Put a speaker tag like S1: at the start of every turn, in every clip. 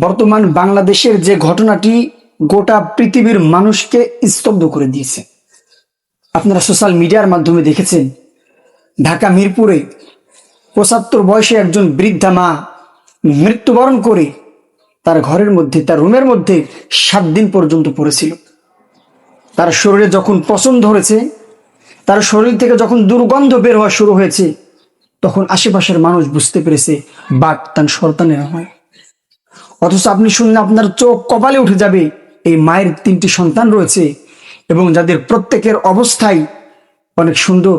S1: বর্তমান বাংলাদেশের যে ঘটনাটি গোটা পৃথিবীর মানুষকে স্তব্ধ করে দিয়েছে। আপনারা সোশ্যাল মিডিয়ার মাধ্যমে দেখেছেন, ঢাকা মিরপুরে ৭৫ বয়সে একজন বৃদ্ধা মা মৃত্যুবরণ করে তার ঘরের মধ্যে, তার রুমের মধ্যে 7 দিন পর্যন্ত পড়েছিল। তার শরীরে যখন পচন ধরেছে, তার শরীর থেকে যখন দুর্গন্ধ বের হওয়া শুরু হয়েছে, তখন আশেপাশের মানুষ বুঝতে পেরেছে বাঘ তার সন্তানের হয়। অথচ আপনি শুনলে আপনার চোখ কপালে উঠে যাবে। এই মায়ের 3টি সন্তান রয়েছে এবং যাদের প্রত্যেকের অবস্থাই অনেক সুন্দর,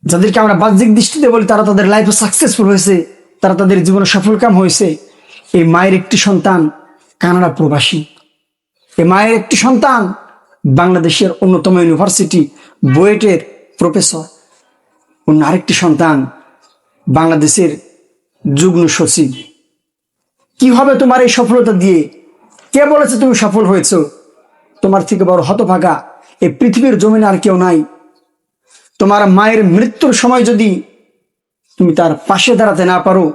S1: যাদেরকে আমরা বাহ্যিক দৃষ্টিতে বলি তারা তাদের লাইফে সাকসেসফুল হয়েছে, তারা তাদের জীবনে সফলকাম হয়েছে। এই মায়ের একটি সন্তান কানাডা প্রবাসী, এই মায়ের একটি সন্তান বাংলাদেশের অন্যতম ইউনিভার্সিটি বুয়েটের প্রফেসর, অন্য আরেকটি সন্তান বাংলাদেশের যুগ্ম সচিব। কি হবে তোমার এই সফলতা দিয়ে? কে বলেছে তুমি সফল হয়েছ? তোমার থেকে বড় হতভাগা এই পৃথিবীর জমিনে আর কেউ নাই। তোমার মায়ের মৃত্যুর সময় যদি তুমি তার পাশে দাঁড়াতে না পারো,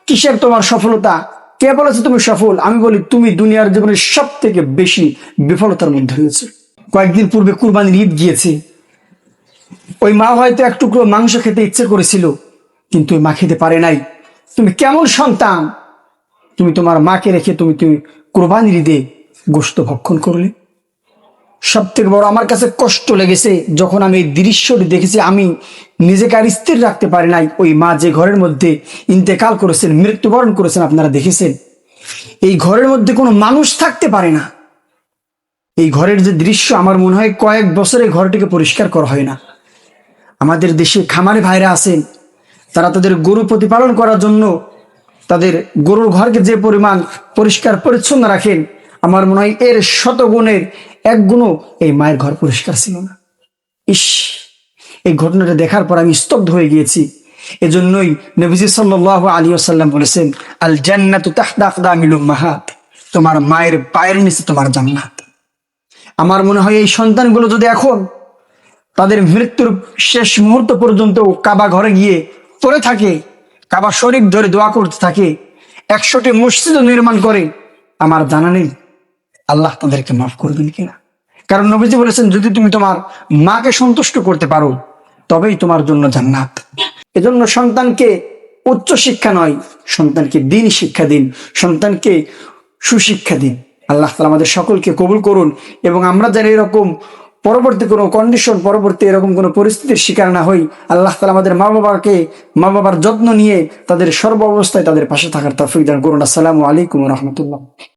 S1: কিসের তোমার সফলতা? কে বলেছে তুমি সফল? আমি বলি তুমি দুনিয়ার জীবনের সব থেকে বেশি বিফলতার মধ্যে রয়েছে। কয়েকদিন পূর্বে কুরবানির ঈদ গিয়েছে। ওই মা হয়তো এক টুকরো মাংস খেতে ইচ্ছে করেছিল, কিন্তু ওই মা খেতে পারে নাই। তুমি কেমন সন্তান? তুমি তোমার মাকে রেখে তুমি কুরবানির ঈদে গোশত ভক্ষণ করলে। সব থেকে বড় আমার কাছে কষ্ট লেগেছে যখন আমি এই দৃশ্যটি দেখেছি। আমি নিজেকে আর স্থির রাখতে পারি নাই। ওই মা যে ঘরের মধ্যে ইন্তেকাল করেছেন, মৃত্যুবরণ করেছেন, আপনারা দেখেছেন। এই ঘরের মধ্যে কোনো মানুষ থাকতে পারে না। এই ঘরের যে দৃশ্য, আমার মনে হয় কয়েক বছরে ঘরটিকে পরিষ্কার করা হয় না। আমাদের দেশে খামারে ভাইরা আছেন, তারা তাদের গরু প্রতিপালন করার জন্য তাদের গরুর ঘরকে যে পরিমাণ পরিষ্কার পরিচ্ছন্ন রাখেন, আমার মনে হয় এর 100 গুণের 1 গুণও এই মায়ের ঘর পরিষ্কার ছিল না। ইস, এই ঘটনাটা দেখার পর আমি স্তব্ধ হয়ে গিয়েছি। এজন্যই নবীজি সাল্লাল্লাহু আলাইহি ওয়াসাল্লাম বলেছেন, আল জান্নাতু তাহতা আকদামিল উম্মাহাত, তোমার মায়ের পায়ের নিচে তোমার জান্নাত। আমার মনে হয় এই সন্তানগুলো যদি এখন তাদের মৃত্যুর শেষ মুহূর্ত পর্যন্ত কাবা ঘরে গিয়ে পড়ে থাকে, কাবা শরীফ ধরে দোয়া করতে থাকে, 100টি মসজিদ নির্মাণ করে, আমার জানা নেই আল্লাহ তাদেরকে মাফ করবেন কিনা। কারণ নবীজি বলেছেন, যদি তুমি তোমার মাকে সন্তুষ্ট করতে পারো তবেই তোমার জন্য জান্নাত। এজন্য সন্তানকে উচ্চ শিক্ষা নয়, সন্তানকে দিন শিক্ষা দিন, সন্তানকে সুশিক্ষা দিন। আল্লাহ তাআলা আমাদের সকলকে কবুল করুন এবং আমরা যেন এরকম পরবর্তী কোনো কন্ডিশন, পরবর্তী এরকম কোনো পরিস্থিতির শিকার না হই। আল্লাহ তাআলা আমাদের মা বাবার যত্ন নিয়ে তাদের সর্ব অবস্থায় তাদের পাশে থাকার তৌফিক দান করুন। আসসালামু আলাইকুম ওয়া রাহমাতুল্লাহ।